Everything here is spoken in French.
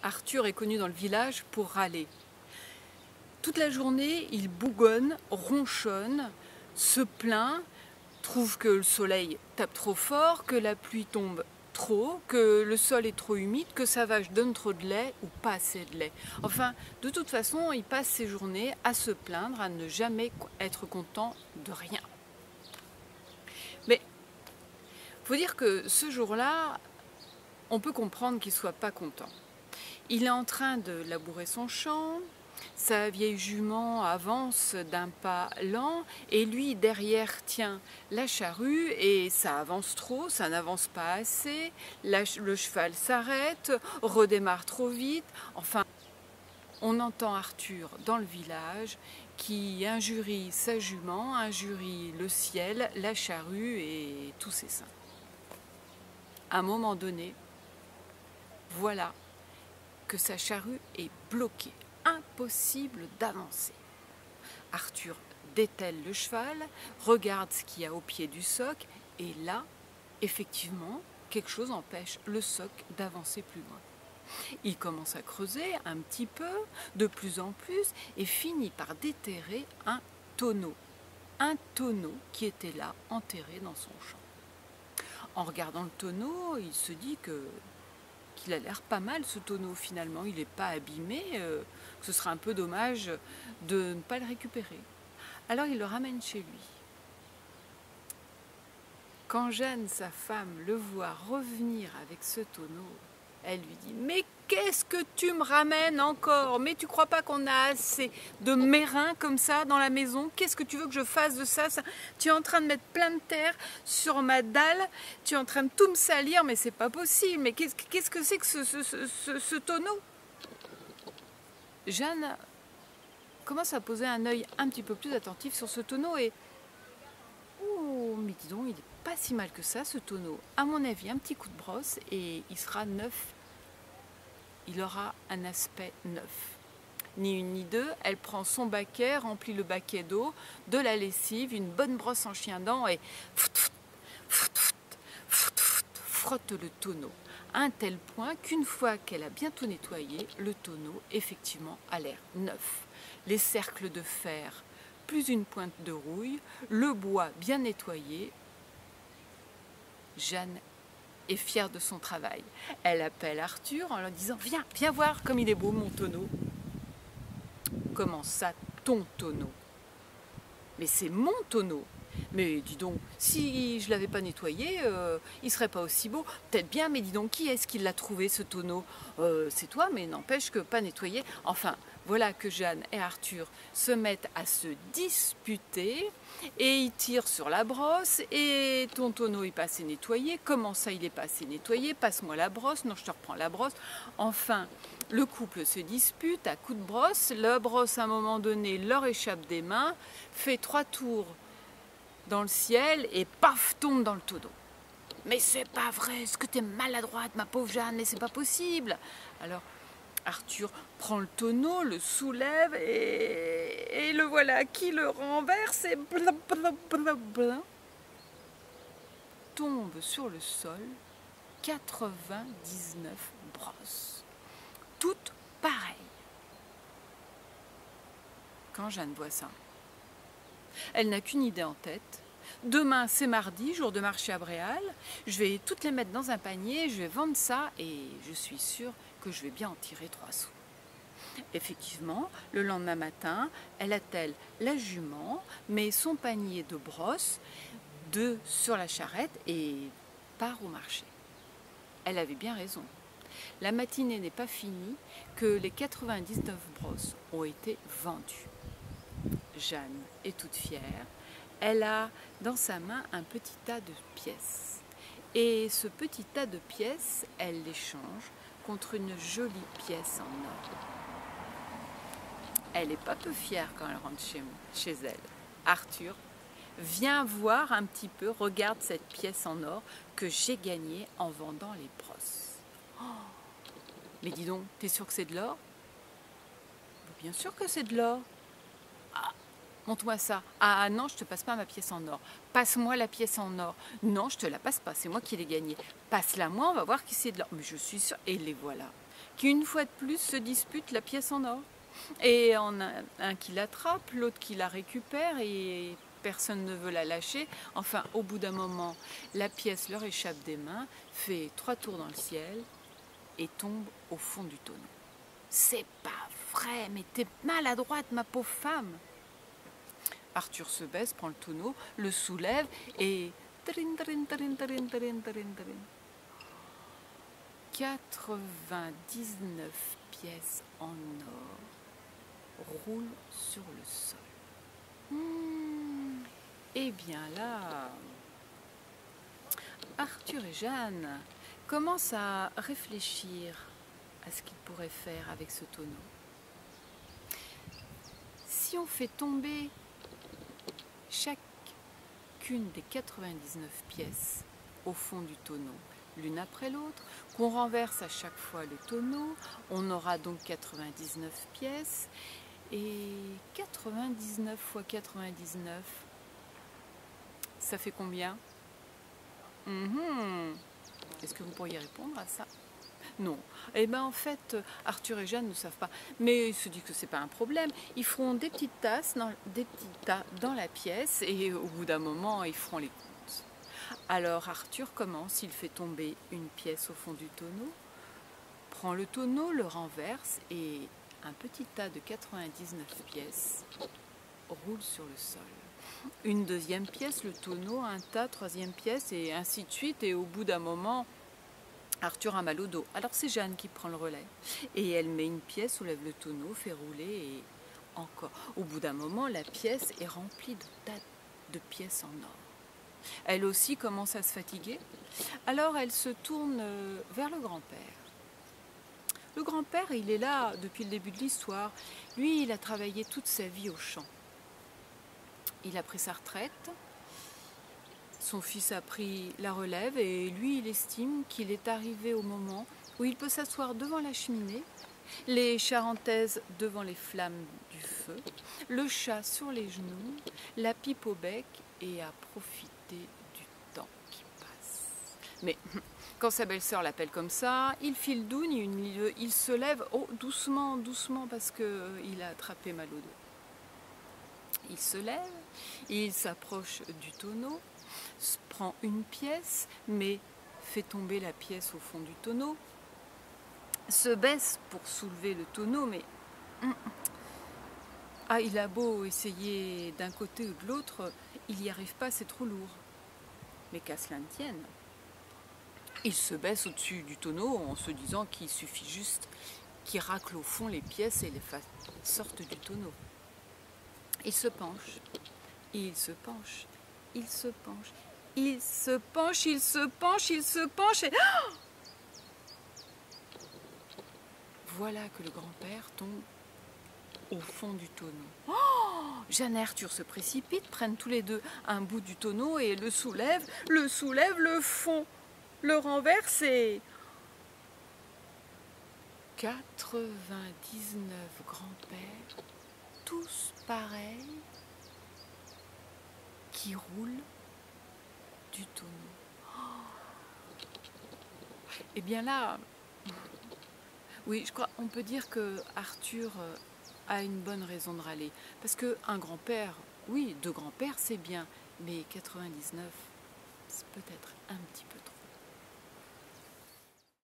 Arthur est connu dans le village pour râler. Toute la journée, il bougonne, ronchonne, se plaint, trouve que le soleil tape trop fort, que la pluie tombe trop, que le sol est trop humide, que sa vache donne trop de lait ou pas assez de lait. Enfin, de toute façon, il passe ses journées à se plaindre, à ne jamais être content de rien. Mais il faut dire que ce jour-là, on peut comprendre qu'il ne soit pas content. Il est en train de labourer son champ, sa vieille jument avance d'un pas lent et lui derrière tient la charrue et ça avance trop, ça n'avance pas assez, le cheval s'arrête, redémarre trop vite, enfin on entend Arthur dans le village qui injurie sa jument, injurie le ciel, la charrue et tous ses saints. À un moment donné, voilà que sa charrue est bloquée, impossible d'avancer. Arthur dételle le cheval, regarde ce qu'il y a au pied du soc, et là, effectivement, quelque chose empêche le soc d'avancer plus loin. Il commence à creuser un petit peu, de plus en plus, et finit par déterrer un tonneau qui était là, enterré dans son champ. En regardant le tonneau, il se dit qu'il a l'air pas mal ce tonneau finalement, il n'est pas abîmé, ce serait un peu dommage de ne pas le récupérer. Alors il le ramène chez lui. Quand Jeanne, sa femme, le voit revenir avec ce tonneau, elle lui dit « Mais qu'est-ce que tu me ramènes encore? Mais tu crois pas qu'on a assez de mérins comme ça dans la maison? Qu'est-ce que tu veux que je fasse de ça? Tu es en train de mettre plein de terre sur ma dalle, tu es en train de tout me salir, mais c'est pas possible. Mais qu'est-ce que c'est que ce tonneau ?» Jeanne commence à poser un œil un petit peu plus attentif sur ce tonneau et « Oh, mais dis donc, il n'est pas si mal que ça ce tonneau. À mon avis, un petit coup de brosse et il sera neuf. Il aura un aspect neuf. » Ni une ni deux, elle prend son baquet, remplit le baquet d'eau, de la lessive, une bonne brosse en chien-dent et frotte le tonneau. À un tel point qu'une fois qu'elle a bien tout nettoyé, le tonneau, effectivement, a l'air neuf. Les cercles de fer, plus une pointe de rouille, le bois bien nettoyé. Jeanne est fière de son travail. Elle appelle Arthur en lui disant « Viens voir comme il est beau mon tonneau. » « Comment ça, ton tonneau? » « Mais c'est mon tonneau. Mais dis donc, si je ne l'avais pas nettoyé, il ne serait pas aussi beau. Peut-être bien, mais dis donc, qui est-ce qui l'a trouvé ce tonneau? C'est toi, mais n'empêche que pas nettoyé. » Enfin, voilà que Jeanne et Arthur se mettent à se disputer et ils tirent sur la brosse et ton tonneau est pas assez nettoyé. Comment ça, il n'est pas assez nettoyé? Passe-moi la brosse. Non, je te reprends la brosse. Enfin, le couple se dispute à coups de brosse. La brosse, à un moment donné, leur échappe des mains, fait 3 tours dans le ciel et paf, tombe dans le tonneau. « Mais c'est pas vrai, est-ce que tu es maladroite, ma pauvre Jeanne, mais c'est pas possible !» Alors Arthur prend le tonneau, le soulève et le voilà qui le renverse et tombe sur le sol 99 brosses, toutes pareilles. Quand Jeanne voit ça, elle n'a qu'une idée en tête. Demain, c'est mardi, jour de marché à Bréal. Je vais toutes les mettre dans un panier, je vais vendre ça et je suis sûre que je vais bien en tirer 3 sous. Effectivement, le lendemain matin, elle attelle la jument, met son panier de brosses sur la charrette et part au marché. Elle avait bien raison. La matinée n'est pas finie que les 99 brosses ont été vendues. Jeanne est toute fière. Elle a dans sa main un petit tas de pièces. Et ce petit tas de pièces, elle l'échange contre une jolie pièce en or. Elle n'est pas peu fière quand elle rentre chez elle. Arthur, viens voir un petit peu, regarde cette pièce en or que j'ai gagnée en vendant les brosses. Oh, mais dis donc, t'es sûr que c'est de l'or? Bien sûr que c'est de l'or. Ah, montre-moi ça. Ah non, je te passe pas ma pièce en or. Passe-moi la pièce en or. Non, je te la passe pas, c'est moi qui l'ai gagnée. Passe-la moi, on va voir qui c'est de l'or. Mais je suis sûre, et les voilà. qui une fois de plus se disputent la pièce en or. Et on a un qui l'attrape, l'autre qui la récupère et personne ne veut la lâcher. Enfin, au bout d'un moment, la pièce leur échappe des mains, fait 3 tours dans le ciel et tombe au fond du tonneau. C'est pas vrai, mais t'es maladroite, ma pauvre femme. Arthur se baisse, prend le tonneau, le soulève et... 99 pièces en or roulent sur le sol. Eh bien là, Arthur et Jeanne commencent à réfléchir à ce qu'ils pourraient faire avec ce tonneau. Si on fait tomber chacune des 99 pièces au fond du tonneau, l'une après l'autre, qu'on renverse à chaque fois le tonneau, on aura donc 99 pièces, et 99 fois 99, ça fait combien? Est-ce que vous pourriez répondre à ça? Non. Eh bien en fait, Arthur et Jeanne ne savent pas. Mais ils se disent que c'est pas un problème. Ils feront des petites tasses, des petits tas dans la pièce et au bout d'un moment, ils feront les comptes. Alors Arthur commence, il fait tomber une pièce au fond du tonneau, prend le tonneau, le renverse et un petit tas de 99 pièces roule sur le sol. Une deuxième pièce, le tonneau, un tas, troisième pièce et ainsi de suite. Et au bout d'un moment, Arthur a mal au dos. Alors c'est Jeanne qui prend le relais. Et elle met une pièce, soulève le tonneau, fait rouler et encore. Au bout d'un moment, la pièce est remplie de tas de pièces en or. Elle aussi commence à se fatiguer. Alors elle se tourne vers le grand-père. Le grand-père, il est là depuis le début de l'histoire. Lui, il a travaillé toute sa vie au champ. Il a pris sa retraite. Son fils a pris la relève et lui, il estime qu'il est arrivé au moment où il peut s'asseoir devant la cheminée, les charentaises devant les flammes du feu, le chat sur les genoux, la pipe au bec et à profiter du temps qui passe. Mais quand sa belle-sœur l'appelle comme ça, il file dougne, il se lève doucement, doucement parce qu'il a attrapé mal au dos. Il se lève, il s'approche du tonneau, prend une pièce, mais fait tomber la pièce au fond du tonneau, se baisse pour soulever le tonneau, mais il a beau essayer d'un côté ou de l'autre, il n'y arrive pas, c'est trop lourd. Mais qu'à cela ne tienne, il se baisse au-dessus du tonneau en se disant qu'il suffit juste qu'il racle au fond les pièces et les sortent du tonneau. Il se penche, il se penche, il se penche, il se penche, il se penche, il se penche et... Voilà que le grand-père tombe au fond du tonneau. Jeanne et Arthur se précipitent, prennent tous les deux un bout du tonneau et le soulèvent, le fond, le renversent et... 99 grands-pères, tous pareils, qui roulent du tonneau. Eh bien là, oui, je crois, on peut dire que Arthur a une bonne raison de râler. Parce qu'un grand-père, oui, 2 grands-pères, c'est bien, mais 99, c'est peut-être un